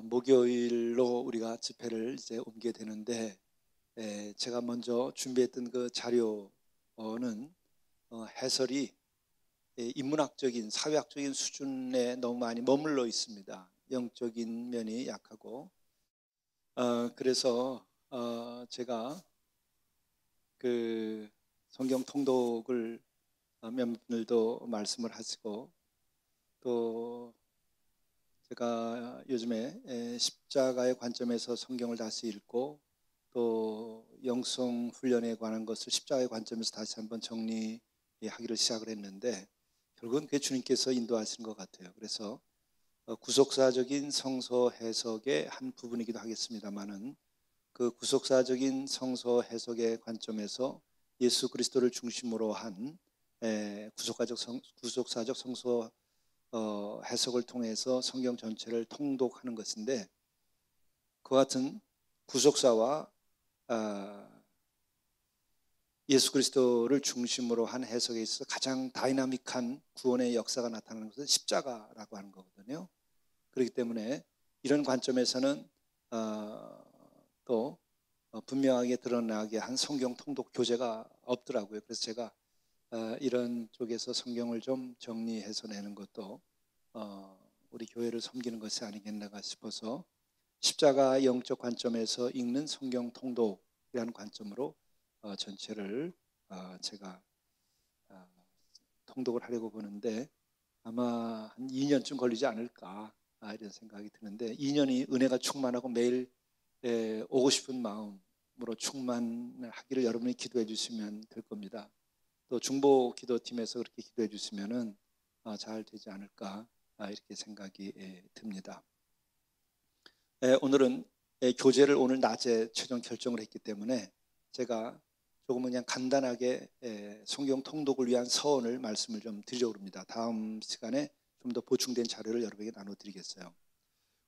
목요일로 우리가 집회를 이제 옮게 되는데, 제가 먼저 준비했던 그 자료는 해설이 인문학적인 사회학적인 수준에 너무 많이 머물러 있습니다. 영적인 면이 약하고, 그래서 제가 그 성경 통독을 몇 분들도 말씀을 하시고, 또 제가 요즘에 십자가의 관점에서 성경을 다시 읽고, 또 영성 훈련에 관한 것을 십자가의 관점에서 다시 한번 정리하기를 시작을 했는데, 결국은 그게 주님께서 인도하신 것 같아요. 그래서 구속사적인 성서 해석의 한 부분이기도 하겠습니다만은, 그 구속사적인 성서 해석의 관점에서 예수 그리스도를 중심으로 한 구속사적 성서 해석을 통해서 성경 전체를 통독하는 것인데, 그와 같은 구속사와 예수 그리스도를 중심으로 한 해석에 있어서 가장 다이나믹한 구원의 역사가 나타나는 것은 십자가라고 하는 거거든요. 그렇기 때문에 이런 관점에서는 또 분명하게 드러나게 한 성경 통독 교재가 없더라고요. 그래서 제가 이런 쪽에서 성경을 좀 정리해서 내는 것도 우리 교회를 섬기는 것이 아니겠나 싶어서 십자가 영적 관점에서 읽는 성경 통독이라는 관점으로 전체를 제가 통독을 하려고 보는데, 아마 한 2년쯤 걸리지 않을까 이런 생각이 드는데, 2년이 은혜가 충만하고 매일 오고 싶은 마음으로 충만하기를 여러분이 기도해 주시면 될 겁니다. 또 중보 기도팀에서 그렇게 기도해 주시면은 잘 되지 않을까 이렇게 생각이 듭니다. 오늘은 교재를 오늘 낮에 최종 결정을 했기 때문에 제가 조금은 그냥 간단하게 성경 통독을 위한 서원을 말씀을 좀 드리려고 합니다. 다음 시간에 좀 더 보충된 자료를 여러분에게 나눠드리겠어요.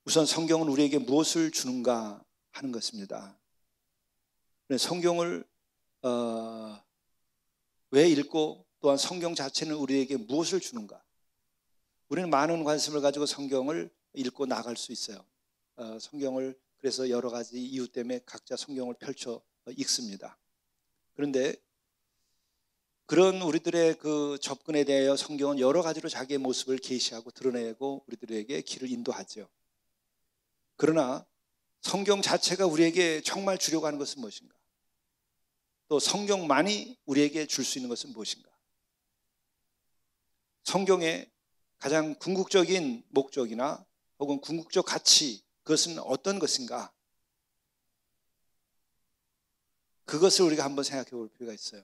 우선 성경은 우리에게 무엇을 주는가 하는 것입니다. 성경을 왜 읽고, 또한 성경 자체는 우리에게 무엇을 주는가? 우리는 많은 관심을 가지고 성경을 읽고 나갈 수 있어요. 성경을 그래서 여러 가지 이유 때문에 각자 성경을 펼쳐 읽습니다. 그런데 그런 우리들의 그 접근에 대하여 성경은 여러 가지로 자기의 모습을 계시하고 드러내고 우리들에게 길을 인도하죠. 그러나 성경 자체가 우리에게 정말 주려고 하는 것은 무엇인가? 또 성경만이 우리에게 줄 수 있는 것은 무엇인가? 성경의 가장 궁극적인 목적이나 혹은 궁극적 가치, 그것은 어떤 것인가? 그것을 우리가 한번 생각해 볼 필요가 있어요.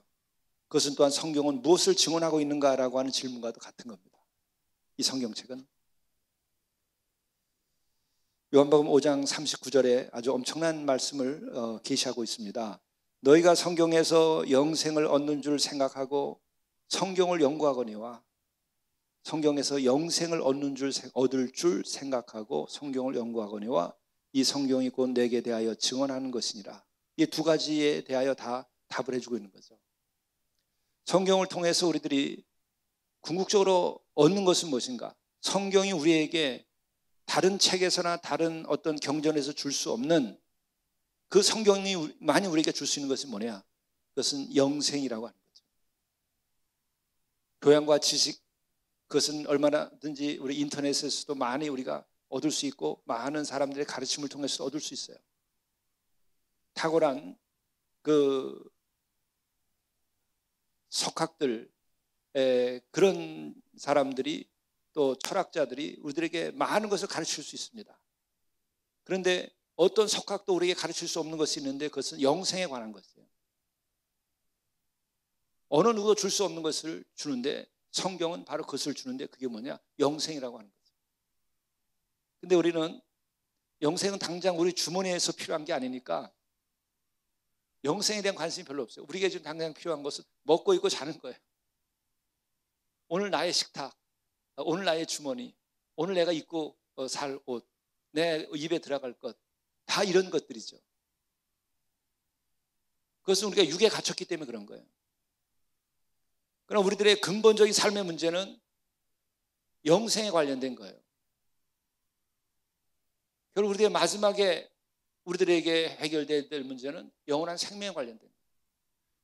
그것은 또한 성경은 무엇을 증언하고 있는가라고 하는 질문과도 같은 겁니다. 이 성경책은 요한복음 5장 39절에 아주 엄청난 말씀을 계시하고 있습니다. 너희가 성경에서 영생을 얻는 줄 생각하고 성경을 연구하거니와, 성경에서 영생을 얻을 줄 생각하고 성경을 연구하거니와 이 성경이 곧 내게 대하여 증언하는 것이니라. 이 두 가지에 대하여 다 답을 해주고 있는 거죠. 성경을 통해서 우리들이 궁극적으로 얻는 것은 무엇인가? 성경이 우리에게 다른 책에서나 다른 어떤 경전에서 줄 수 없는 그 성경이 많이 우리에게 줄 수 있는 것은 뭐냐? 그것은 영생이라고 하는 거죠. 교양과 지식, 그것은 얼마나든지 우리 인터넷에서도 많이 우리가 얻을 수 있고 많은 사람들의 가르침을 통해서 얻을 수 있어요. 탁월한 그 석학들, 그런 사람들이, 또 철학자들이 우리들에게 많은 것을 가르칠 수 있습니다. 그런데 어떤 석학도 우리에게 가르칠 수 없는 것이 있는데, 그것은 영생에 관한 것이에요. 어느 누구도 줄 수 없는 것을 주는데 성경은 바로 그것을 주는데, 그게 뭐냐? 영생이라고 하는 거죠. 근데 우리는 영생은 당장 우리 주머니에서 필요한 게 아니니까 영생에 대한 관심이 별로 없어요. 우리에게 지금 당장 필요한 것은 먹고 입고 자는 거예요. 오늘 나의 식탁, 오늘 나의 주머니, 오늘 내가 입고 살 옷, 내 입에 들어갈 것, 다 이런 것들이죠. 그것은 우리가 육에 갇혔기 때문에 그런 거예요. 그러나 우리들의 근본적인 삶의 문제는 영생에 관련된 거예요. 결국 우리의 마지막에 우리들에게 해결돼야 될 문제는 영원한 생명에 관련된 거예요.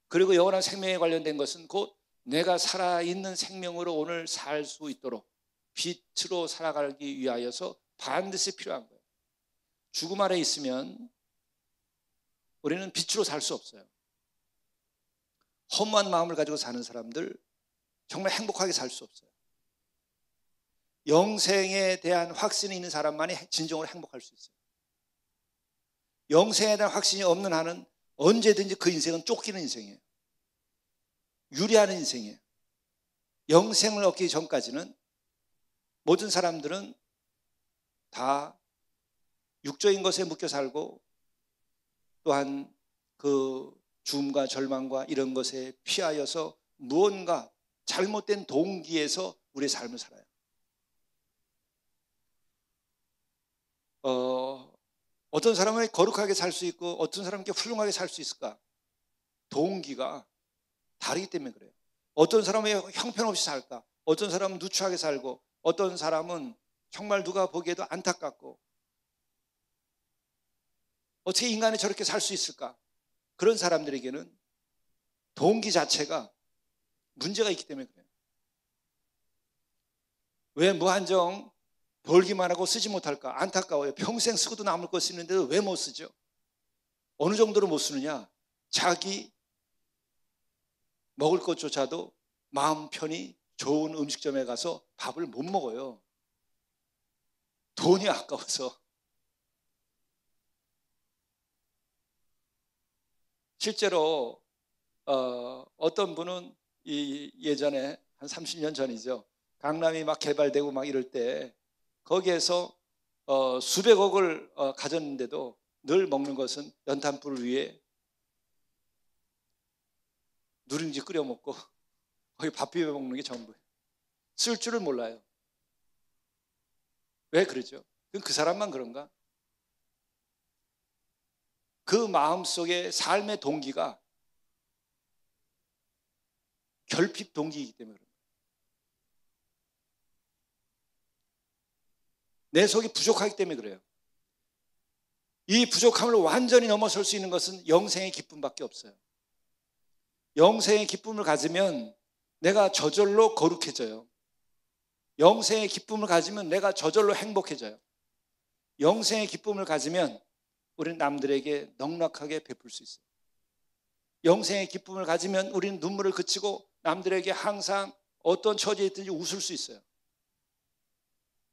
그리고 영원한 생명에 관련된 것은 곧 내가 살아있는 생명으로 오늘 살 수 있도록 빛으로 살아가기 위하여서 반드시 필요한 거예요. 죽음 아래 있으면 우리는 빛으로 살 수 없어요. 허무한 마음을 가지고 사는 사람들 정말 행복하게 살 수 없어요. 영생에 대한 확신이 있는 사람만이 진정으로 행복할 수 있어요. 영생에 대한 확신이 없는 한은 언제든지 그 인생은 쫓기는 인생이에요. 유리하는 인생이에요. 영생을 얻기 전까지는 모든 사람들은 다 육적인 것에 묶여 살고 또한 그 죽음과 절망과 이런 것에 피하여서 무언가 잘못된 동기에서 우리의 삶을 살아요. 어떤 사람은 거룩하게 살 수 있고 어떤 사람은 훌륭하게 살 수 있을까? 동기가 다르기 때문에 그래요. 어떤 사람은 형편없이 살까? 어떤 사람은 누추하게 살고 어떤 사람은 정말 누가 보기에도 안타깝고 어떻게 인간이 저렇게 살 수 있을까? 그런 사람들에게는 동기 자체가 문제가 있기 때문에 그래요. 왜 무한정 벌기만 하고 쓰지 못할까? 안타까워요. 평생 쓰고도 남을 것이 있는데도 왜 못 쓰죠? 어느 정도로 못 쓰느냐? 자기 먹을 것조차도 마음 편히 좋은 음식점에 가서 밥을 못 먹어요. 돈이 아까워서. 실제로 어떤 분은 예전에 한 30년 전이죠. 강남이 막 개발되고 막 이럴 때 거기에서 수백억을 가졌는데도 늘 먹는 것은 연탄불 위에 누룽지 끓여 먹고 거기 밥 비벼 먹는 게 전부예요. 쓸 줄을 몰라요. 왜 그러죠? 그 사람만 그런가? 그 마음속에 삶의 동기가 결핍 동기이기 때문에 그래요. 내 속이 부족하기 때문에 그래요. 이 부족함을 완전히 넘어설 수 있는 것은 영생의 기쁨밖에 없어요. 영생의 기쁨을 가지면 내가 저절로 거룩해져요. 영생의 기쁨을 가지면 내가 저절로 행복해져요. 영생의 기쁨을 가지면 우리는 남들에게 넉넉하게 베풀 수 있어요. 영생의 기쁨을 가지면 우리는 눈물을 그치고 남들에게 항상 어떤 처지에 있든지 웃을 수 있어요.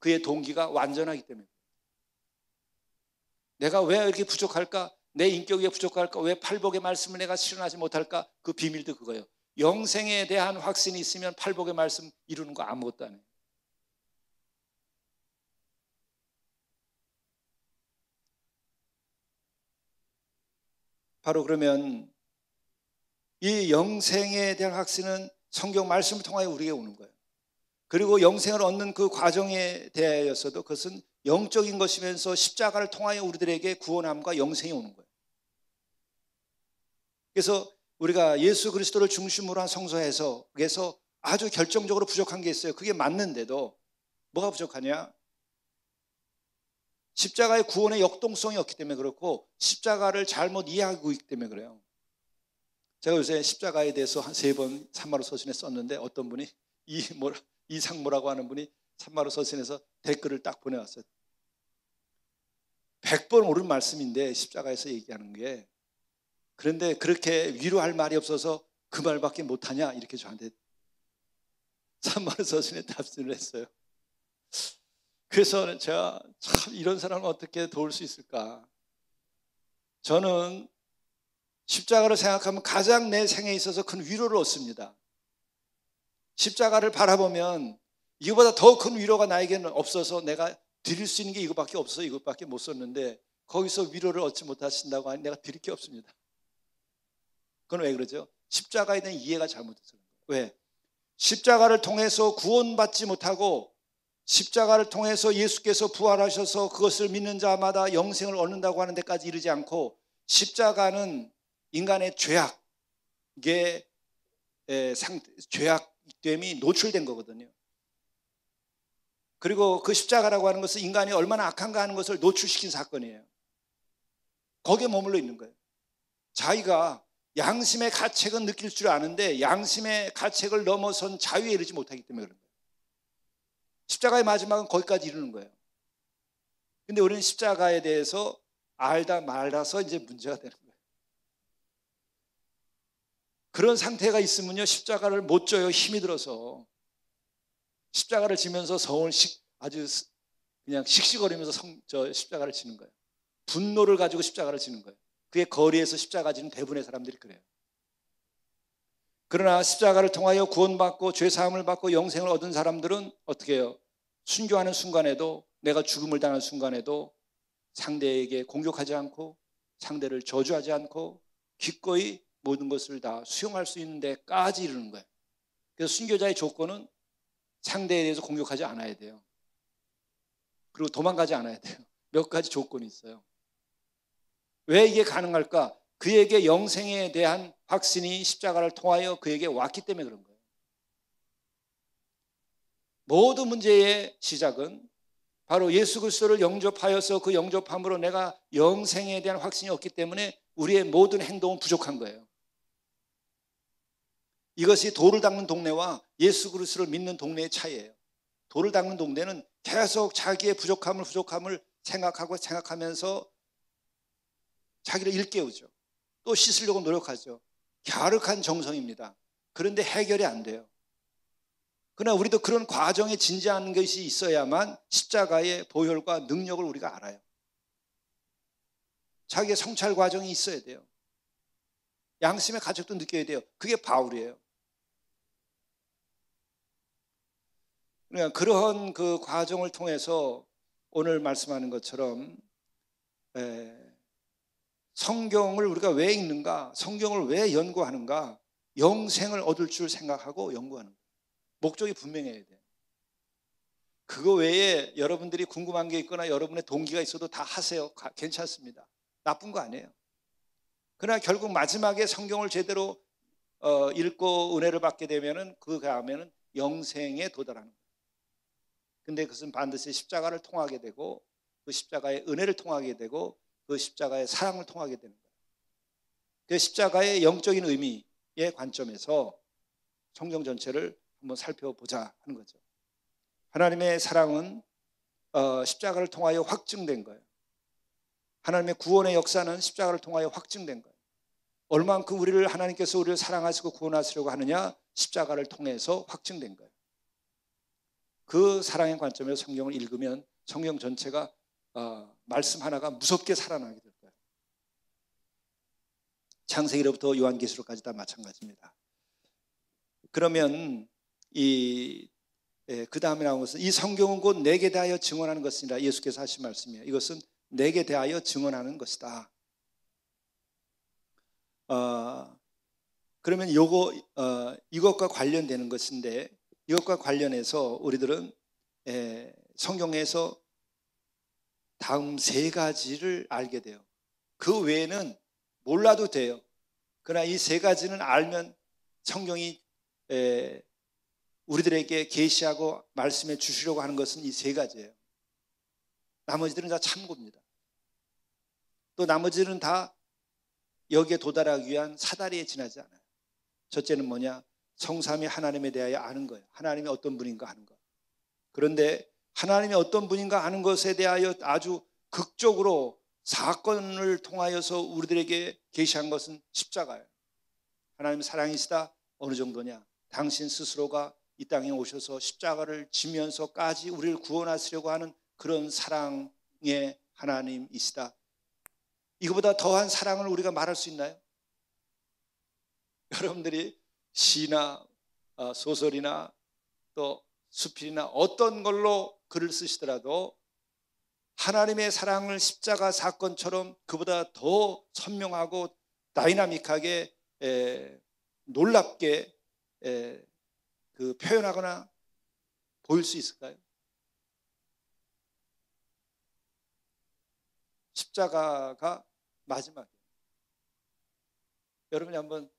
그의 동기가 완전하기 때문에. 내가 왜 이렇게 부족할까? 내 인격이 부족할까? 왜 팔복의 말씀을 내가 실현하지 못할까? 그 비밀도 그거예요. 영생에 대한 확신이 있으면 팔복의 말씀 이루는 거 아무것도 안 해요. 바로 그러면 이 영생에 대한 확신은 성경 말씀을 통하여 우리에게 오는 거예요. 그리고 영생을 얻는 그 과정에 대하여서도 그것은 영적인 것이면서 십자가를 통하여 우리들에게 구원함과 영생이 오는 거예요. 그래서 우리가 예수 그리스도를 중심으로 한 성서에서 그래서 아주 결정적으로 부족한 게 있어요. 그게 맞는데도 뭐가 부족하냐? 십자가의 구원의 역동성이 없기 때문에 그렇고 십자가를 잘못 이해하고 있기 때문에 그래요. 제가 요새 십자가에 대해서 한 3번 산마루 서신에 썼는데 어떤 분이 이상모라고 하는 분이 산마루 서신에서 댓글을 딱 보내왔어요. 100번 옳은 말씀인데 십자가에서 얘기하는 게 그런데 그렇게 위로할 말이 없어서 그 말밖에 못하냐 이렇게 저한테 산마루 서신에 답변을 했어요. 그래서 제가 참 이런 사람을 어떻게 도울 수 있을까? 저는 십자가를 생각하면 가장 내 생에 있어서 큰 위로를 얻습니다. 십자가를 바라보면 이거보다 더 큰 위로가 나에게는 없어서 내가 드릴 수 있는 게 이것밖에 없어서 이것밖에 못 썼는데 거기서 위로를 얻지 못하신다고 하니 내가 드릴 게 없습니다. 그건 왜 그러죠? 십자가에 대한 이해가 잘못돼서 그런 거예요. 왜? 십자가를 통해서 구원받지 못하고 십자가를 통해서 예수께서 부활하셔서 그것을 믿는 자마다 영생을 얻는다고 하는 데까지 이르지 않고 십자가는 인간의 죄악됨이 노출된 거거든요. 그리고 그 십자가라고 하는 것은 인간이 얼마나 악한가 하는 것을 노출시킨 사건이에요. 거기에 머물러 있는 거예요. 자기가 양심의 가책은 느낄 줄 아는데 양심의 가책을 넘어선 자유에 이르지 못하기 때문에 그런 거예요. 십자가의 마지막은 거기까지 이르는 거예요. 근데 우리는 십자가에 대해서 알다 말아서 이제 문제가 되는 거예요. 그런 상태가 있으면요, 십자가를 못 져요. 힘이 들어서. 십자가를 지면서 아주 그냥 씩씩거리면서 십자가를 지는 거예요. 분노를 가지고 십자가를 지는 거예요. 그게 거리에서 십자가 지는 대부분의 사람들이 그래요. 그러나 십자가를 통하여 구원받고 죄사함을 받고 영생을 얻은 사람들은 어떻게 해요? 순교하는 순간에도, 내가 죽음을 당하는 순간에도 상대에게 공격하지 않고 상대를 저주하지 않고 기꺼이 모든 것을 다 수용할 수 있는 데까지 이르는 거예요. 그래서 순교자의 조건은 상대에 대해서 공격하지 않아야 돼요. 그리고 도망가지 않아야 돼요. 몇 가지 조건이 있어요. 왜 이게 가능할까? 그에게 영생에 대한 확신이 십자가를 통하여 그에게 왔기 때문에 그런 거예요. 모든 문제의 시작은 바로 예수 그리스도를 영접하여서 그 영접함으로 내가 영생에 대한 확신이 없기 때문에 우리의 모든 행동은 부족한 거예요. 이것이 돌을 닦는 동네와 예수 그리스도를 믿는 동네의 차이예요. 돌을 닦는 동네는 계속 자기의 부족함을 생각하면서 자기를 일깨우죠. 또 씻으려고 노력하죠. 갸륵한 정성입니다. 그런데 해결이 안 돼요. 그러나 우리도 그런 과정에 진지한 것이 있어야만 십자가의 보혈과 능력을 우리가 알아요. 자기의 성찰 과정이 있어야 돼요. 양심의 가책도 느껴야 돼요. 그게 바울이에요. 그러니까 그러한 그 과정을 통해서 오늘 말씀하는 것처럼 성경을 우리가 왜 읽는가? 성경을 왜 연구하는가? 영생을 얻을 줄 생각하고 연구하는 거예요. 목적이 분명해야 돼요. 그거 외에 여러분들이 궁금한 게 있거나 여러분의 동기가 있어도 다 하세요. 괜찮습니다. 나쁜 거 아니에요. 그러나 결국 마지막에 성경을 제대로 읽고 은혜를 받게 되면은 그 다음에는 영생에 도달하는 거예요. 근데 그것은 반드시 십자가를 통하게 되고 그 십자가의 은혜를 통하게 되고 그 십자가의 사랑을 통하게 되는 거예요. 그 십자가의 영적인 의미의 관점에서 성경 전체를 한번 살펴보자 하는 거죠. 하나님의 사랑은 십자가를 통하여 확증된 거예요. 하나님의 구원의 역사는 십자가를 통하여 확증된 거예요. 얼만큼 하나님께서 우리를 사랑하시고 구원하시려고 하느냐? 십자가를 통해서 확증된 거예요. 그 사랑의 관점에서 성경을 읽으면 성경 전체가 말씀 하나가 무섭게 살아나게 될 거예요. 창세기로부터 요한계시록까지 다 마찬가지입니다. 그러면 그 다음에 나온 것은 이 성경은 곧 내게 대하여 증언하는 것이니라. 예수께서 하신 말씀이에요. 이것은 내게 대하여 증언하는 것이다. 그러면 이것과 관련되는 것인데 이것과 관련해서 우리들은 성경에서 다음 세 가지를 알게 돼요. 그 외에는 몰라도 돼요. 그러나 이 세 가지는 알면 성경이 우리들에게 계시하고 말씀해 주시려고 하는 것은 이 세 가지예요. 나머지들은 다 참고입니다. 또 나머지는 다 여기에 도달하기 위한 사다리에 지나지 않아요. 첫째는 뭐냐? 성삼위 하나님에 대하여 아는 거예요. 하나님이 어떤 분인가 하는 것. 그런데 하나님이 어떤 분인가 하는 것에 대하여 아주 극적으로 사건을 통하여서 우리들에게 계시한 것은 십자가예요. 하나님 사랑이시다. 어느 정도냐? 당신 스스로가 이 땅에 오셔서 십자가를 지면서까지 우리를 구원하시려고 하는 그런 사랑의 하나님이시다. 이거보다 더한 사랑을 우리가 말할 수 있나요? 여러분들이 시나 소설이나 또 수필이나 어떤 걸로 글을 쓰시더라도 하나님의 사랑을 십자가 사건처럼 그보다 더 선명하고 다이나믹하게 놀랍게 그 표현하거나 보일 수 있을까요? 십자가가 마지막이에요. 여러분이 한번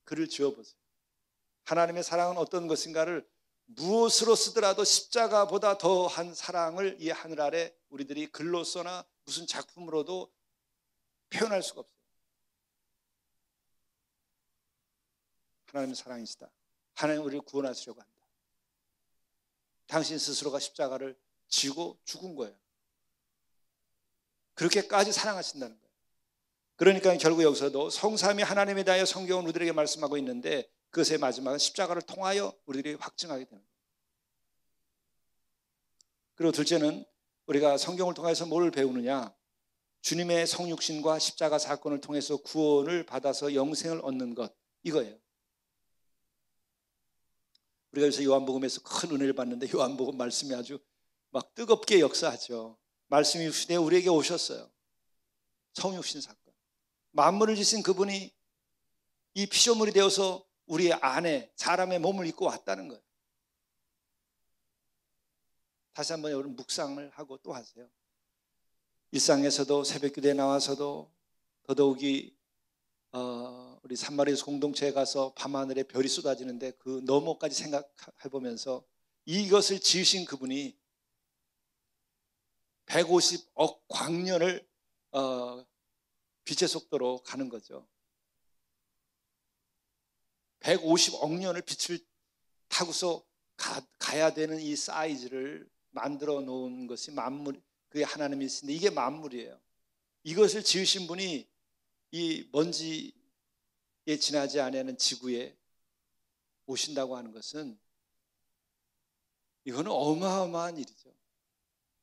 글을 지어보세요. 하나님의 사랑은 어떤 것인가를 무엇으로 쓰더라도 십자가보다 더한 사랑을 이 하늘 아래 우리들이 글로서나 무슨 작품으로도 표현할 수가 없어요. 하나님의 사랑이시다. 하나님 우리를 구원하시려고 한다. 당신 스스로가 십자가를 지고 죽은 거예요. 그렇게까지 사랑하신다는 거예요. 그러니까 결국 여기서도 성삼위 하나님에 대하여 성경은 우리들에게 말씀하고 있는데 그것의 마지막은 십자가를 통하여 우리들이 확증하게 되는 거예요. 그리고 둘째는 우리가 성경을 통해서 뭘 배우느냐? 주님의 성육신과 십자가 사건을 통해서 구원을 받아서 영생을 얻는 것, 이거예요. 우리가 요새 요한복음에서 큰 은혜를 받는데 요한복음 말씀이 아주 막 뜨겁게 역사하죠. 말씀이 시대에 우리에게 오셨어요. 성육신 사건. 만물을 지신 그분이 이 피조물이 되어서 우리 안에 사람의 몸을 입고 왔다는 거예요. 다시 한번 여러분 묵상을 하고 또 하세요. 일상에서도 새벽기도에 나와서도 더더욱이 우리 산마리에서 공동체에 가서 밤하늘에 별이 쏟아지는데 그 너머까지 생각해보면서 이것을 지으신 그분이 150억 광년을 빛의 속도로 가는 거죠. 150억 년을 빛을 타고서 가야 되는 이 사이즈를 만들어 놓은 것이 만물, 그게 하나님이신데 이게 만물이에요. 이것을 지으신 분이 이 먼지에 지나지 않는 지구에 오신다고 하는 것은 이거는 어마어마한 일이죠.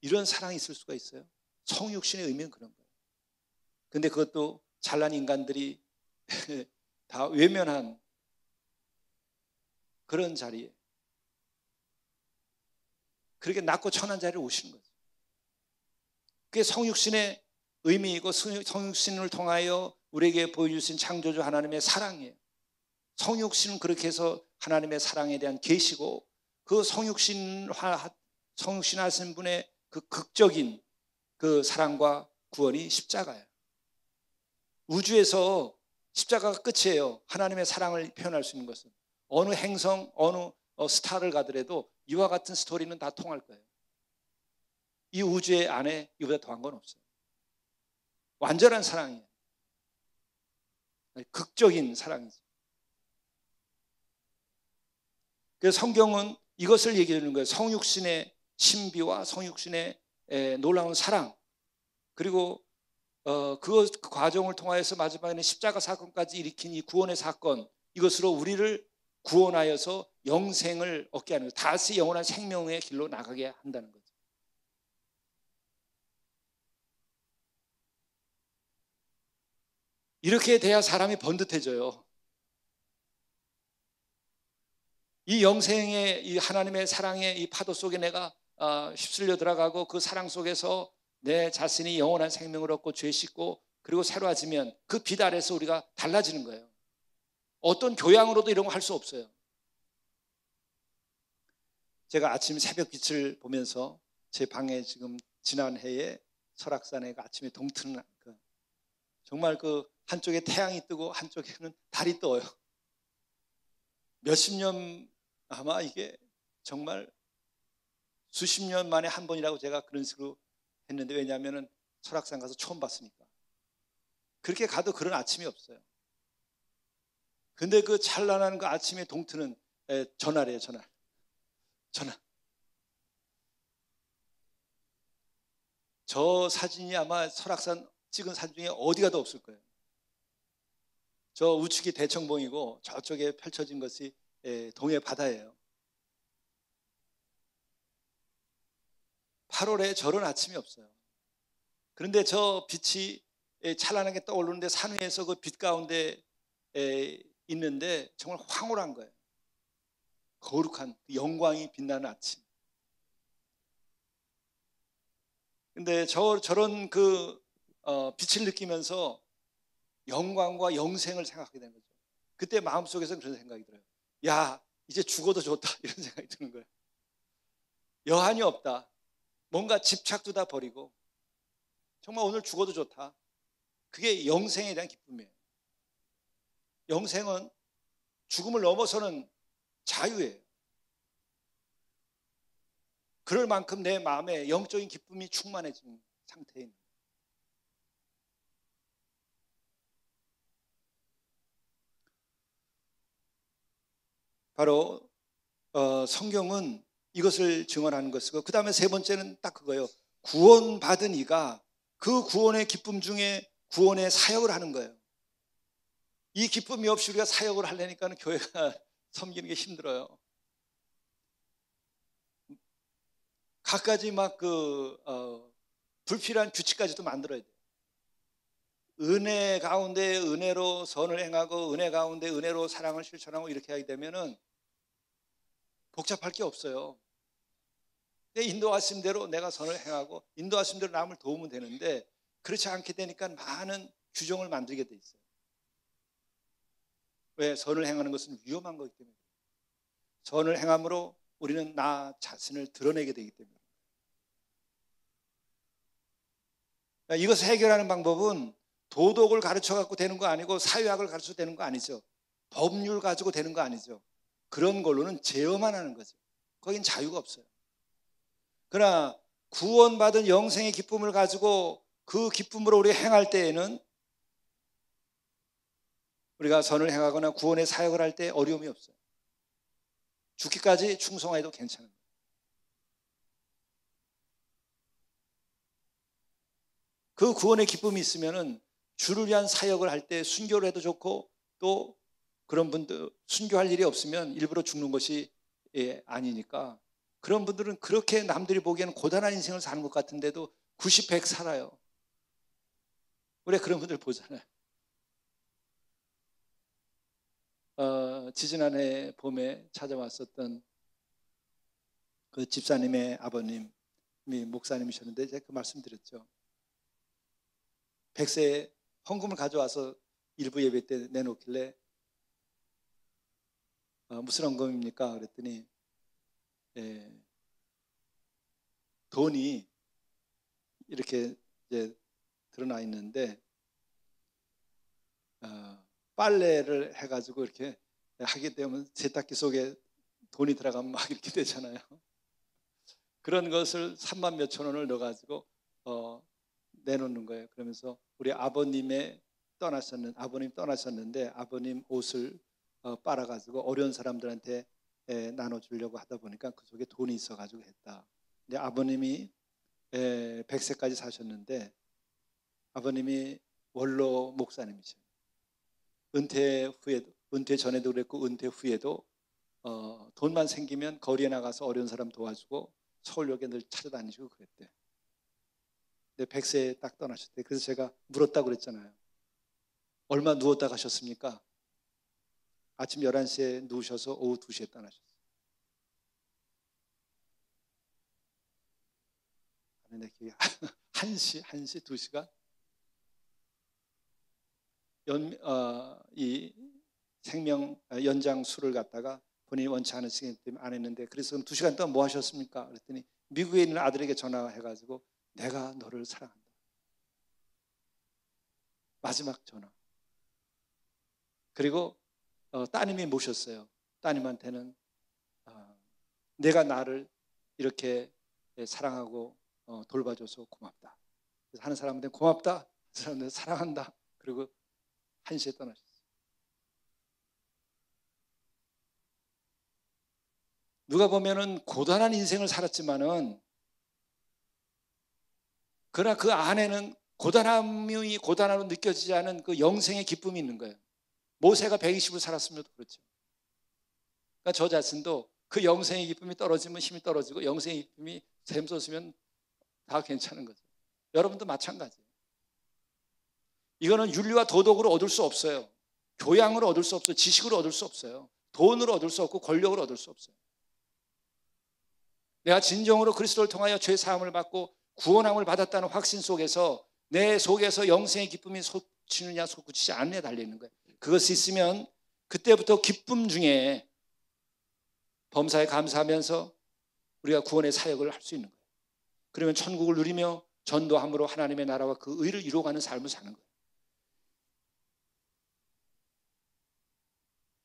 이런 사랑이 있을 수가 있어요? 성육신의 의미는 그런 거예요. 근데 그것도 잘난 인간들이 다 외면한 그런 자리에 그렇게 낮고 천한 자리에 오시는 거죠. 그게 성육신의 의미이고 성육신을 통하여 우리에게 보여주신 창조주 하나님의 사랑이에요. 성육신은 그렇게 해서 하나님의 사랑에 대한 계시고 그 성육신하신 분의 그 극적인 그 사랑과 구원이 십자가예요. 우주에서 십자가가 끝이에요. 하나님의 사랑을 표현할 수 있는 것은 어느 행성, 어느 스타를 가더라도 이와 같은 스토리는 다 통할 거예요. 이 우주의 안에 이보다 더한 건 없어요. 완전한 사랑이에요. 극적인 사랑이죠. 그래서 성경은 이것을 얘기해 주는 거예요. 성육신의 신비와 성육신의 놀라운 사랑, 그리고 그 과정을 통하여서 마지막에는 십자가 사건까지 일으킨 이 구원의 사건, 이것으로 우리를 구원하여서 영생을 얻게 하는 거예요. 다시 영원한 생명의 길로 나가게 한다는 거죠. 이렇게 돼야 사람이 번듯해져요. 이 영생의 이 하나님의 사랑의 이 파도 속에 내가 휩쓸려 들어가고 그 사랑 속에서 내 자신이 영원한 생명을 얻고 죄 씻고 그리고 새로워지면 그 빛 아래서 우리가 달라지는 거예요. 어떤 교양으로도 이런 거 할 수 없어요. 제가 아침 새벽 빛을 보면서 제 방에 지금 지난 해에 설악산에 아침에 동트는 정말 그 한쪽에 태양이 뜨고 한쪽에는 달이 떠요. 몇십 년, 아마 이게 정말 수십 년 만에 한 번이라고 제가 그런 식으로 했는데, 왜냐하면 설악산 가서 처음 봤으니까. 그렇게 가도 그런 아침이 없어요. 근데 그 찬란한 그 아침에 동트는 전날이에요. 전날. 저 사진이 아마 설악산 찍은 사진 중에 어디 가도 없을 거예요. 저 우측이 대청봉이고 저쪽에 펼쳐진 것이 동해 바다예요. 8월에 저런 아침이 없어요. 그런데 저 빛이 찬란하게 떠오르는데 산 위에서 그 빛 가운데 있는데 정말 황홀한 거예요. 거룩한 영광이 빛나는 아침. 근데 저런 그 빛을 느끼면서 영광과 영생을 생각하게 되는 거죠. 그때 마음속에서 그런 생각이 들어요. 야, 이제 죽어도 좋다, 이런 생각이 드는 거예요. 여한이 없다. 뭔가 집착도 다 버리고 정말 오늘 죽어도 좋다. 그게 영생에 대한 기쁨이에요. 영생은 죽음을 넘어서는 자유예요. 그럴 만큼 내 마음에 영적인 기쁨이 충만해진 상태에 있는 거예요. 바로 성경은 이것을 증언하는 것이고, 그 다음에 세 번째는 딱 그거예요. 구원받은 이가 그 구원의 기쁨 중에 구원의 사역을 하는 거예요. 이 기쁨이 없이 우리가 사역을 하려니까 교회가 섬기는 게 힘들어요. 갖가지 막 불필요한 규칙까지도 만들어야 돼요. 은혜 가운데 은혜로 선을 행하고 은혜 가운데 은혜로 사랑을 실천하고 이렇게 하게 되면은 복잡할 게 없어요. 인도하신 대로 내가 선을 행하고 인도하신 대로 남을 도우면 되는데, 그렇지 않게 되니까 많은 규정을 만들게 돼 있어요. 왜? 선을 행하는 것은 위험한 거기 때문에. 선을 행함으로 우리는 나 자신을 드러내게 되기 때문에. 이것을 해결하는 방법은 도덕을 가르쳐 갖고 되는 거 아니고, 사회학을 가르쳐 되는 거 아니죠. 법률 가지고 되는 거 아니죠. 그런 걸로는 제어만 하는 거죠. 거긴 자유가 없어요. 그러나 구원받은 영생의 기쁨을 가지고 그 기쁨으로 우리가 행할 때에는, 우리가 선을 행하거나 구원의 사역을 할 때 어려움이 없어요. 죽기까지 충성해도 괜찮은 거예요. 그 구원의 기쁨이 있으면은 주를 위한 사역을 할 때 순교를 해도 좋고, 또 그런 분들 순교할 일이 없으면 일부러 죽는 것이 아니니까, 그런 분들은 그렇게 남들이 보기에는 고단한 인생을 사는 것 같은데도 90, 100 살아요. 우리 그런 분들 보잖아요. 지지난해 봄에 찾아왔었던 그 집사님의 아버님이 목사님이셨는데, 제가 그 말씀드렸죠. 100세 헌금을 가져와서 일부 예배 때 내놓길래 무슨 헌금입니까? 그랬더니 돈이 이렇게 이제 드러나 있는데, 빨래를 해가지고 이렇게 하게 되면 세탁기 속에 돈이 들어가면 막 이렇게 되잖아요. 그런 것을 3만 몇천 원을 넣어가지고 내놓는 거예요. 그러면서 우리 아버님 떠나셨는데 아버님 옷을 빨아가지고 어려운 사람들한테 나눠주려고 하다 보니까 그 속에 돈이 있어가지고 했다. 근데 아버님이 100세까지 사셨는데, 아버님이 원로 목사님이세요. 은퇴 전에도 그랬고 은퇴 후에도 돈만 생기면 거리에 나가서 어려운 사람 도와주고 서울역에 늘 찾아다니시고 그랬대. 근데 100세에 딱 떠나셨대. 그래서 제가 물었다고 그랬잖아요. 얼마 누웠다 가셨습니까? 아침 11시에 누우셔서 오후 2시에 떠나셨어요. 내 기억에 1시, 2시간? 이 생명 연장술을 갖다가 본인이 원치 않으시기 때문에 안 했는데, 그래서 2시간 동안 뭐 하셨습니까? 그랬더니 미국에 있는 아들에게 전화해가지고 내가 너를 사랑한다. 마지막 전화. 그리고 따님이 모셨어요. 따님한테는 내가 나를 이렇게 사랑하고 돌봐줘서 고맙다. 그래서 하는 사람한테 고맙다, 하는 사람한테 사랑한다. 그리고 1시에 떠나셨어요. 누가 보면은 고단한 인생을 살았지만은, 그러나 그 안에는 고단함으로 느껴지지 않은 그 영생의 기쁨이 있는 거예요. 모세가 120을 살았으면 그렇죠. 그러니까 저 자신도 그 영생의 기쁨이 떨어지면 힘이 떨어지고, 영생의 기쁨이 샘솟으면 다 괜찮은 거죠. 여러분도 마찬가지예요. 이거는 윤리와 도덕으로 얻을 수 없어요. 교양으로 얻을 수 없어요. 지식으로 얻을 수 없어요. 돈으로 얻을 수 없고 권력으로 얻을 수 없어요. 내가 진정으로 그리스도를 통하여 죄 사함을 받고 구원함을 받았다는 확신 속에서 내 속에서 영생의 기쁨이 솟치느냐 솟구치지 않느냐에 달려있는 거예요. 그것이 있으면 그때부터 기쁨 중에 범사에 감사하면서 우리가 구원의 사역을 할 수 있는 거예요. 그러면 천국을 누리며 전도함으로 하나님의 나라와 그 의를 이루어가는 삶을 사는 거예요.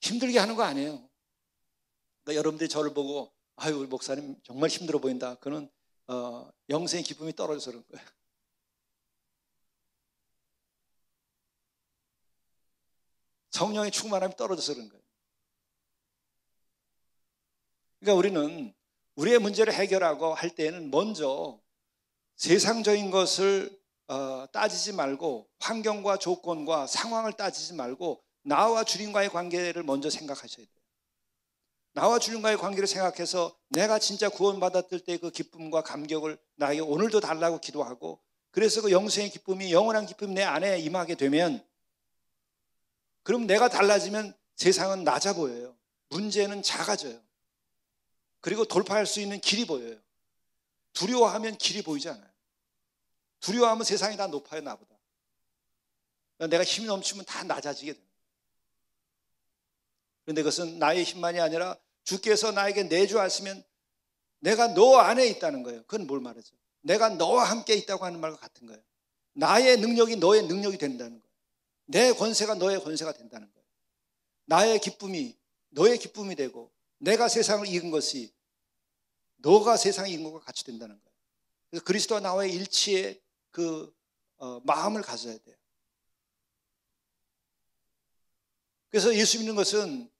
힘들게 하는 거 아니에요. 그러니까 여러분들이 저를 보고 아유, 우리 목사님 정말 힘들어 보인다. 그는 영생의 기쁨이 떨어져서 그런 거예요. 성령의 충만함이 떨어져서 그런 거예요. 그러니까 우리는 우리의 문제를 해결하고 할 때에는 먼저 세상적인 것을 따지지 말고, 환경과 조건과 상황을 따지지 말고 나와 주님과의 관계를 먼저 생각하셔야 돼요. 나와 주님과의 관계를 생각해서 내가 진짜 구원받았을 때 그 기쁨과 감격을 나에게 오늘도 달라고 기도하고, 그래서 그 영생의 기쁨이, 영원한 기쁨이 내 안에 임하게 되면, 그럼 내가 달라지면 세상은 낮아 보여요. 문제는 작아져요. 그리고 돌파할 수 있는 길이 보여요. 두려워하면 길이 보이지 않아요. 두려워하면 세상이 다 높아요, 나보다. 내가 힘이 넘치면 다 낮아지게 됩니다. 그런데 그것은 나의 힘만이 아니라 주께서 나에게 내주하시면 내가 너 안에 있다는 거예요. 그건 뭘 말하죠? 내가 너와 함께 있다고 하는 말과 같은 거예요. 나의 능력이 너의 능력이 된다는 거예요. 내 권세가 너의 권세가 된다는 거예요. 나의 기쁨이 너의 기쁨이 되고, 내가 세상을 이긴 것이 너가 세상을 이긴 것과 같이 된다는 거예요. 그래서 그리스도와 나와의 일치의 그 마음을 가져야 돼요. 그래서 예수 믿는 것은,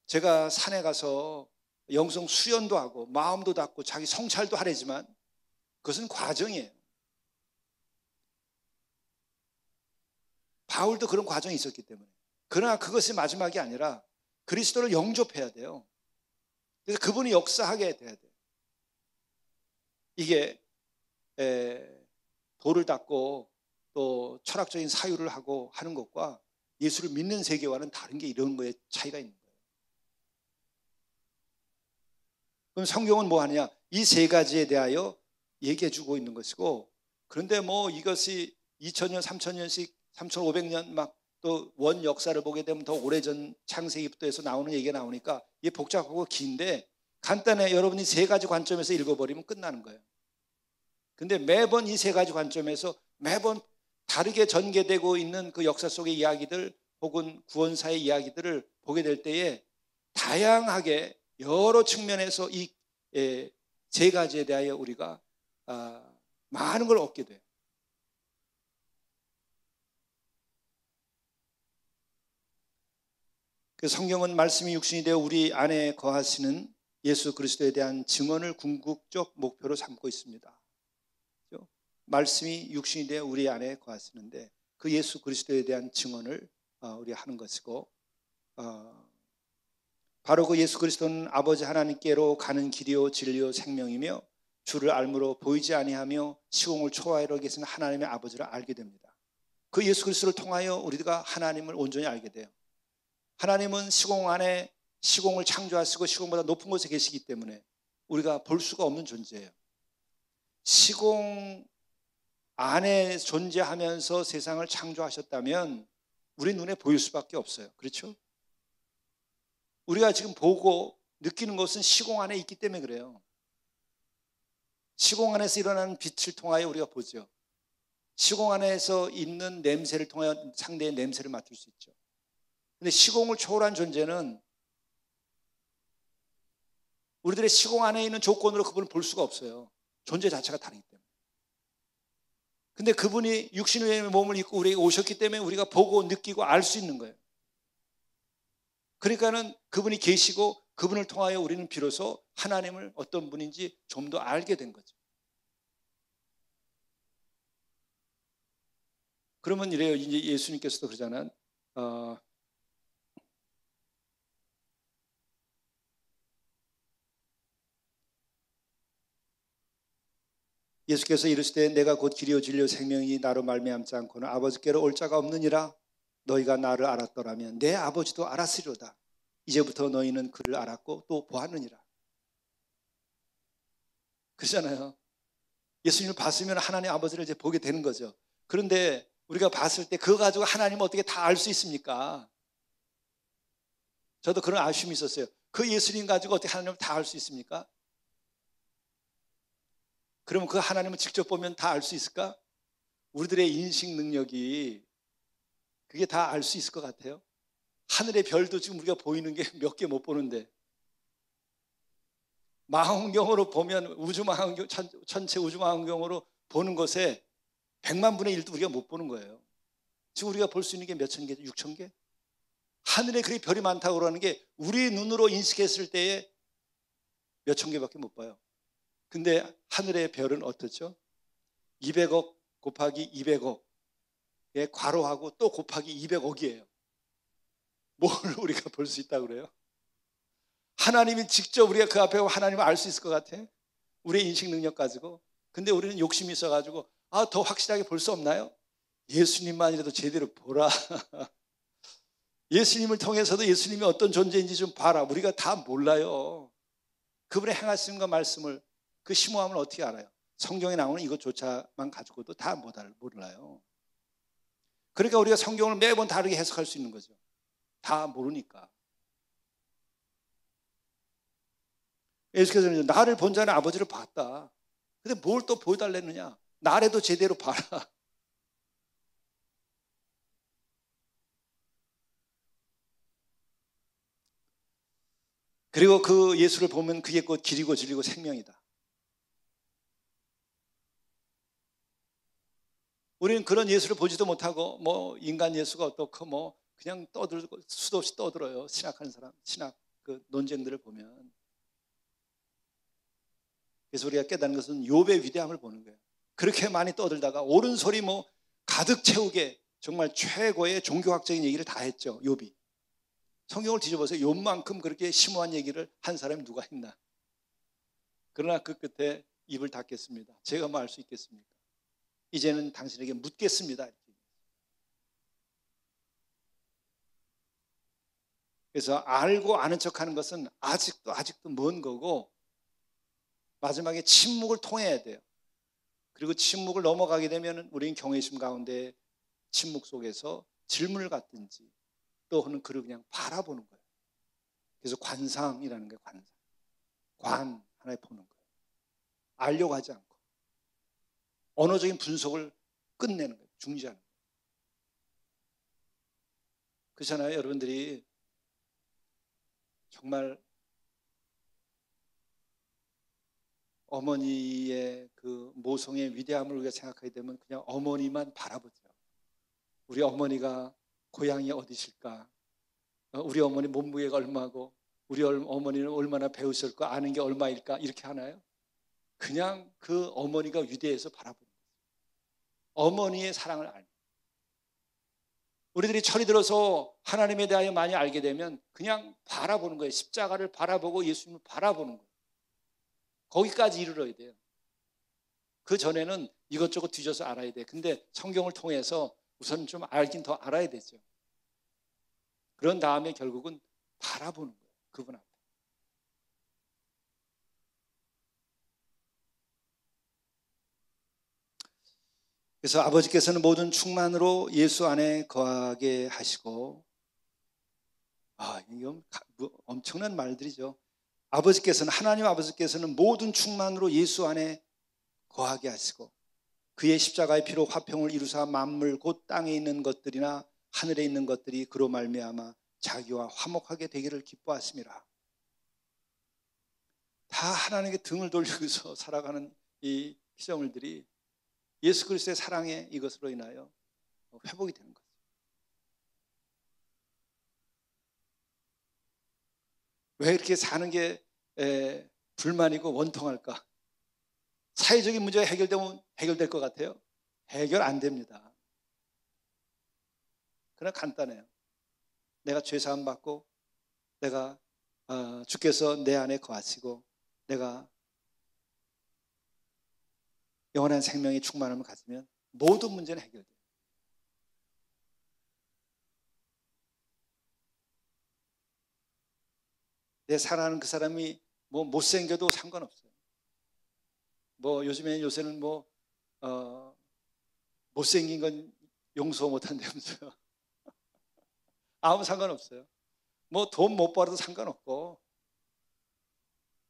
제가 산에 가서 영성 수련도 하고 마음도 닫고 자기 성찰도 하려지만 그것은 과정이에요. 바울도 그런 과정이 있었기 때문에. 그러나 그것이 마지막이 아니라 그리스도를 영접해야 돼요. 그래서 그분이 역사하게 돼야 돼요. 이게 돌을 닦고 또 철학적인 사유를 하고 하는 것과 예수를 믿는 세계와는 다른 게 이런 거에 차이가 있는 거예요. 그럼 성경은 뭐 하느냐? 이 세 가지에 대하여 얘기해 주고 있는 것이고, 그런데 뭐 이것이 2000년, 3000년씩, 3500년 막 또 원 역사를 보게 되면 더 오래전 창세기부터 해서 나오는 얘기가 나오니까 이게 복잡하고 긴데, 간단해. 여러분이 세 가지 관점에서 읽어버리면 끝나는 거예요. 근데 매번 이 세 가지 관점에서 매번 다르게 전개되고 있는 그 역사 속의 이야기들 혹은 구원사의 이야기들을 보게 될 때에 다양하게 여러 측면에서 이 세 가지에 대하여 우리가 많은 걸 얻게 돼요. 그 성경은 말씀이 육신이 되어 우리 안에 거하시는 예수 그리스도에 대한 증언을 궁극적 목표로 삼고 있습니다. 말씀이 육신이 되어 우리 안에 거하시는데 그 예수 그리스도에 대한 증언을 우리 하는 것이고, 바로 그 예수 그리스도는 아버지 하나님께로 가는 길이요 진리요 생명이며 주를 알므로 보이지 아니하며 시공을 초월하여 계신 하나님의 아버지를 알게 됩니다. 그 예수 그리스도를 통하여 우리가 하나님을 온전히 알게 돼요. 하나님은 시공 안에 시공을 창조하시고 시공보다 높은 곳에 계시기 때문에 우리가 볼 수가 없는 존재예요. 시공 안에 존재하면서 세상을 창조하셨다면 우리 눈에 보일 수밖에 없어요. 그렇죠? 우리가 지금 보고 느끼는 것은 시공 안에 있기 때문에 그래요. 시공 안에서 일어나는 빛을 통하여 우리가 보죠. 시공 안에서 있는 냄새를 통하여 상대의 냄새를 맡을 수 있죠. 그런데 시공을 초월한 존재는 우리들의 시공 안에 있는 조건으로 그분을 볼 수가 없어요. 존재 자체가 다르기 때문에. 근데 그분이 육신의 몸을 입고 우리에게 오셨기 때문에 우리가 보고 느끼고 알 수 있는 거예요. 그러니까는 그분이 계시고 그분을 통하여 우리는 비로소 하나님을 어떤 분인지 좀 더 알게 된 거죠. 그러면 이래요. 이제 예수님께서도 그러잖아요. 예수께서 이르시되 내가 곧 길이요 진리요 생명이 나로 말미암지 않고는 아버지께로 올 자가 없느니라. 너희가 나를 알았더라면 내 아버지도 알았으리로다. 이제부터 너희는 그를 알았고 또 보았느니라. 그러잖아요. 예수님을 봤으면 하나님 아버지를 이제 보게 되는 거죠. 그런데 우리가 봤을 때 그거 가지고 하나님을 어떻게 다 알 수 있습니까? 저도 그런 아쉬움이 있었어요. 그 예수님 가지고 어떻게 하나님을 다 알 수 있습니까? 그러면 그 하나님을 직접 보면 다 알 수 있을까? 우리들의 인식 능력이 그게 다 알 수 있을 것 같아요. 하늘의 별도 지금 우리가 보이는 게 몇 개 못 보는데 망원경으로 보면 우주망원경, 전체 우주망원경으로 보는 것에 100만 분의 1도 우리가 못 보는 거예요. 지금 우리가 볼 수 있는 게 몇천 개, 6천 개? 하늘에 그리 별이 많다고 그러는 게 우리 눈으로 인식했을 때에 몇천 개밖에 못 봐요. 근데 하늘의 별은 어떻죠? 200억 곱하기 200억에 괄호하고 또 곱하기 200억이에요. 뭘 우리가 볼 수 있다고 그래요? 하나님이 직접 우리가 그 앞에 하나님을 알 수 있을 것 같아? 우리의 인식 능력 가지고. 근데 우리는 욕심이 있어가지고 더 확실하게 볼 수 없나요? 예수님만이라도 제대로 보라. 예수님을 통해서도 예수님이 어떤 존재인지 좀 봐라. 우리가 다 몰라요. 그분의 행하심과 말씀을, 그 심오함을 어떻게 알아요? 성경에 나오는 이것조차만 가지고도 다 몰라요. 그러니까 우리가 성경을 매번 다르게 해석할 수 있는 거죠. 다 모르니까. 예수께서는 나를 본 자는 아버지를 봤다. 근데 뭘 또 보여달랬느냐? 나래도 제대로 봐라. 그리고 그 예수를 보면 그게 곧 길이고 진리고 생명이다. 우리는 그런 예수를 보지도 못하고 인간 예수가 어떻고 그냥 떠들고 수도 없이 떠들어요. 신학하는 사람, 신학 그 논쟁들을 보면. 그래서 우리가 깨닫는 것은 욥의 위대함을 보는 거예요. 그렇게 많이 떠들다가 옳은 소리 가득 채우게 정말 최고의 종교학적인 얘기를 다 했죠. 욥이. 성경을 뒤져보세요. 욥만큼 그렇게 심오한 얘기를 한 사람이 누가 했나. 그러나 그 끝에 입을 닫겠습니다. 제가 뭐 알 수 있겠습니까? 이제는 당신에게 묻겠습니다. 그래서 알고 아는 척하는 것은 아직도 먼 거고, 마지막에 침묵을 통해야 돼요. 그리고 침묵을 넘어가게 되면 우리는 경외심 가운데 침묵 속에서 질문을 갖든지 또는 그를 그냥 바라보는 거예요. 그래서 관상이라는 거예요. 관 하나에 보는 거예요. 알려고 하지 않고 언어적인 분석을 끝내는 거예요. 중지하는 거예요. 그렇잖아요. 여러분들이 정말 어머니의 그 모성의 위대함을 우리가 생각하게 되면 그냥 어머니만 바라보죠. 우리 어머니가 고향이 어디실까? 우리 어머니 몸무게가 얼마고 우리 어머니는 얼마나 배우셨고 아는 게 얼마일까? 이렇게 하나요? 그냥 그 어머니가 위대해서 바라보는 거예요. 어머니의 사랑을 알고. 우리들이 철이 들어서 하나님에 대하여 많이 알게 되면 그냥 바라보는 거예요. 십자가를 바라보고 예수님을 바라보는 거예요. 거기까지 이르러야 돼요. 그 전에는 이것저것 뒤져서 알아야 돼. 근데 성경을 통해서 우선 좀 알긴 더 알아야 되죠. 그런 다음에 결국은 바라보는 거예요. 그분 앞에. 그래서 아버지께서는 모든 충만으로 예수 안에 거하게 하시고, 이건 엄청난 말들이죠. 하나님 아버지께서는 모든 충만으로 예수 안에 거하게 하시고 그의 십자가의 피로 화평을 이루사 만물 곧 땅에 있는 것들이나 하늘에 있는 것들이 그로 말미암아 자기와 화목하게 되기를 기뻐하심이라. 다 하나님께 등을 돌리고서 살아가는 이 피조물들이 예수 그리스도의 사랑의 이것으로 인하여 회복이 되는 거죠. 왜 이렇게 사는 게 불만이고 원통할까? 사회적인 문제가 해결되면 해결될 것 같아요? 해결 안 됩니다. 그러나 간단해요. 내가 죄사함 받고 내가 주께서 내 안에 거하시고 내가 영원한 생명의 충만함을 가지면 모든 문제는 해결돼요. 내 사랑하는 그 사람이 못생겨도 상관없어요. 요새는 못생긴 건 용서 못한다면서요. 아무 상관없어요. 돈 못 벌어도 상관없고.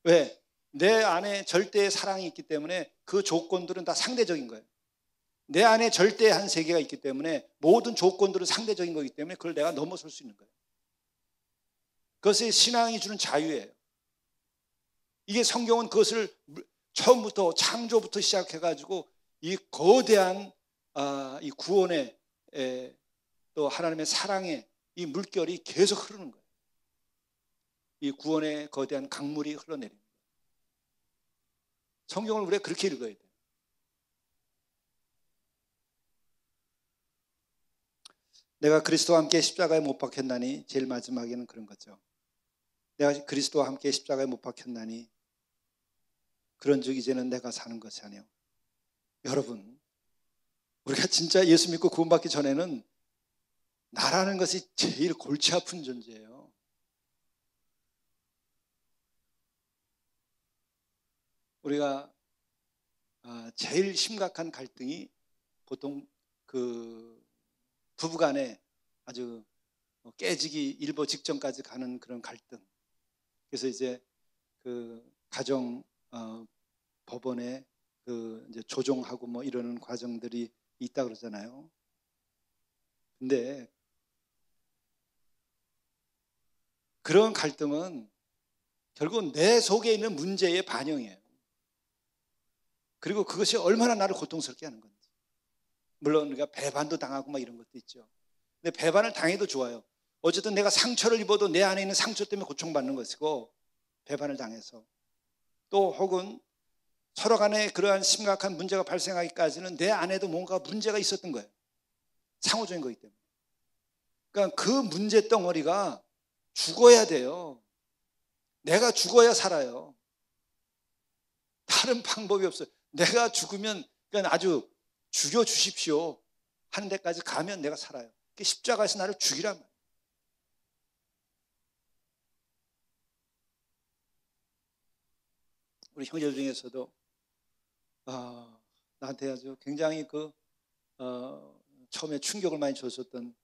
왜? 내 안에 절대의 사랑이 있기 때문에 그 조건들은 다 상대적인 거예요. 내 안에 절대한 세계가 있기 때문에 모든 조건들은 상대적인 거기 때문에 그걸 내가 넘어설 수 있는 거예요. 그것이 신앙이 주는 자유예요. 이게 성경은 그것을 처음부터 창조부터 시작해가지고 이 거대한 이 구원의 또 하나님의 사랑의 이 물결이 계속 흐르는 거예요. 이 구원의 거대한 강물이 흘러내립니다. 성경을 우리가 그렇게 읽어야 돼요. 내가 그리스도와 함께 십자가에 못 박혔나니 제일 마지막에는 그런 거죠. 내가 그리스도와 함께 십자가에 못 박혔나니 그런즉 이제는 내가 사는 것이 아니요. 여러분, 우리가 진짜 예수 믿고 구원받기 전에는 나라는 것이 제일 골치 아픈 존재예요. 우리가 제일 심각한 갈등이 보통 그 부부간에 아주 깨지기 일보 직전까지 가는 그런 갈등. 그래서 이제 그 가정 법원에 그 이제 조정하고 뭐 이러는 과정들이 있다 그러잖아요. 근데 그런 갈등은 결국 내 속에 있는 문제의 반영이에요. 그리고 그것이 얼마나 나를 고통스럽게 하는 건지. 물론 우리가 배반도 당하고 막 이런 것도 있죠. 근데 배반을 당해도 좋아요. 어쨌든 내가 상처를 입어도 내 안에 있는 상처 때문에 고통받는 것이고, 배반을 당해서 또 혹은 서로 간에 그러한 심각한 문제가 발생하기까지는 내 안에도 뭔가 문제가 있었던 거예요. 상호적인 거기 때문에. 그러니까 그 문제 덩어리가 죽어야 돼요. 내가 죽어야 살아요. 다른 방법이 없어요. 내가 죽으면 그냥 아주 죽여주십시오 하는 데까지 가면 내가 살아요. 십자가에서 나를 죽이란 말이에요. 우리 형제 중에서도 나한테 아주 굉장히 처음에 충격을 많이 줬었던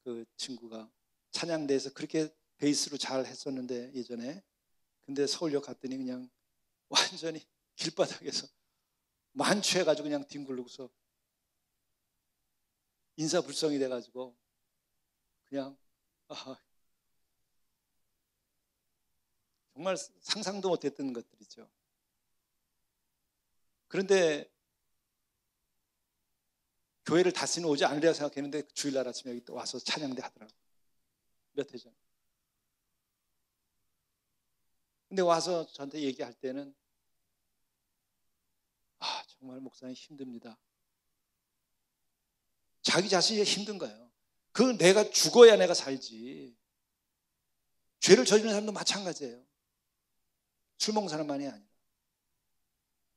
그 친구가 찬양대에서 그렇게 베이스로 잘 했었는데 예전에, 근데 서울역 갔더니 그냥 완전히 길바닥에서 만취해가지고 그냥 뒹굴르고서 인사불성이 돼가지고 그냥 정말 상상도 못했던 것들이죠. 그런데 교회를 다시는 오지 않으리라 생각했는데 주일날 아침에 여기 또 와서 찬양대 하더라고요. 몇 해 전. 근데 와서 저한테 얘기할 때는 정말 목사님 힘듭니다. 자기 자신이 힘든 거예요. 그 내가 죽어야 내가 살지. 죄를 저지르는 사람도 마찬가지예요. 술 먹는 사람만이 아니라.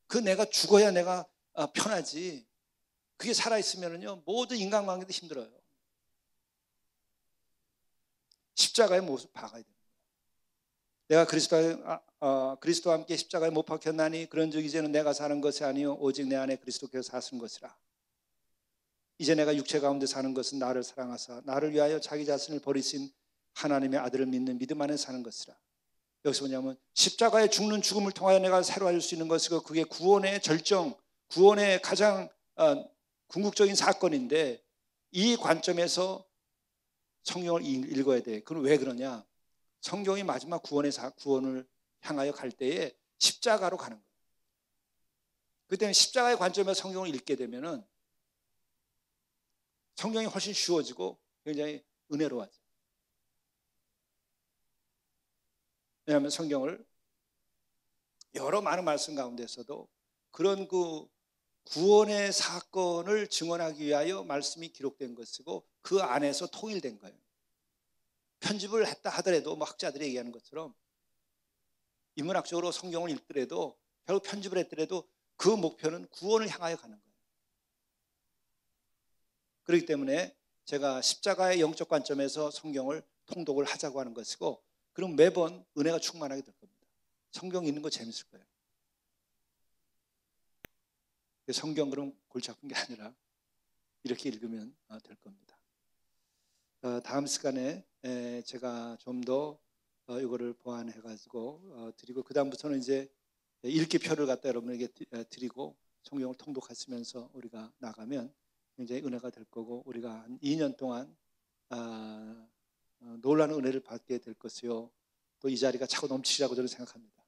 그 내가 죽어야 내가 편하지. 그게 살아있으면요 모든 인간관계도 힘들어요. 십자가의 모습 박아야 됩니다. 내가 그리스도와 함께 십자가에 못 박혔나니 그런즉 이제는 내가 사는 것이 아니요 오직 내 안에 그리스도께서 사시는 것이라. 이제 내가 육체 가운데 사는 것은 나를 사랑하사 나를 위하여 자기 자신을 버리신 하나님의 아들을 믿는 믿음 안에 사는 것이라. 여기서 뭐냐면 십자가에 죽는 죽음을 통하여 내가 새로워질 수 있는 것이고 그게 구원의 절정, 구원의 가장 궁극적인 사건인데 이 관점에서 성경을 읽어야 돼. 그럼 왜 그러냐? 성경이 마지막 구원을 향하여 갈 때에 십자가로 가는 거예요. 그때는 십자가의 관점에서 성경을 읽게 되면은 성경이 훨씬 쉬워지고 굉장히 은혜로워져. 왜냐하면 성경을 여러 많은 말씀 가운데서도 그런 그 구원의 사건을 증언하기 위하여 말씀이 기록된 것이고 그 안에서 통일된 거예요. 편집을 했다 하더라도 뭐 학자들이 얘기하는 것처럼 인문학적으로 성경을 읽더라도 결국 편집을 했더라도 그 목표는 구원을 향하여 가는 거예요. 그렇기 때문에 제가 십자가의 영적 관점에서 성경을 통독을 하자고 하는 것이고 그럼 매번 은혜가 충만하게 될 겁니다. 성경 읽는 거 재밌을 거예요. 성경 그럼 골치 아픈 게 아니라 이렇게 읽으면 될 겁니다. 다음 시간에 제가 좀 더 이거를 보완해가지고 드리고 그 다음부터는 이제 읽기표를 갖다 여러분에게 드리고 성경을 통독하시면서 우리가 나가면 굉장히 은혜가 될 거고 우리가 한 2년 동안 놀라는 은혜를 받게 될 것이요. 또 이 자리가 차고 넘치리라고 저는 생각합니다.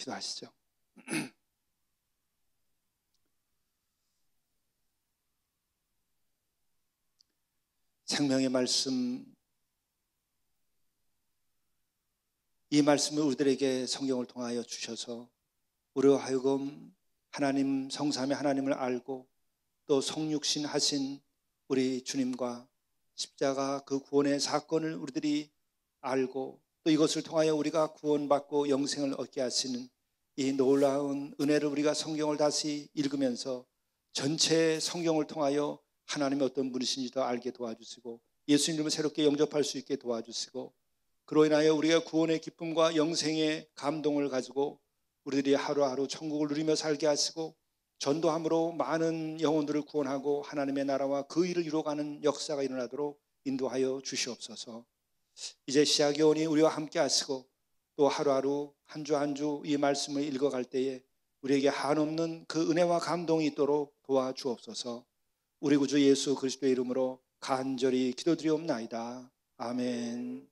기도하시죠. 생명의 말씀, 이 말씀을 우리들에게 성경을 통하여 주셔서 우리와 하여금 하나님 성삼위 하나님을 알고 또 성육신 하신 우리 주님과 십자가 그 구원의 사건을 우리들이 알고 또 이것을 통하여 우리가 구원받고 영생을 얻게 하시는 이 놀라운 은혜를 우리가 성경을 다시 읽으면서 전체 성경을 통하여 하나님의 어떤 분이신지도 알게 도와주시고 예수님을 새롭게 영접할 수 있게 도와주시고 그로 인하여 우리가 구원의 기쁨과 영생의 감동을 가지고 우리들이 하루하루 천국을 누리며 살게 하시고 전도함으로 많은 영혼들을 구원하고 하나님의 나라와 그 일을 이루어가는 역사가 일어나도록 인도하여 주시옵소서. 이제 시작이 오니 우리와 함께 하시고 또 하루하루 한 주 한 주 이 말씀을 읽어갈 때에 우리에게 한없는 그 은혜와 감동이 있도록 도와주옵소서. 우리 구주 예수 그리스도의 이름으로 간절히 기도드리옵나이다. 아멘.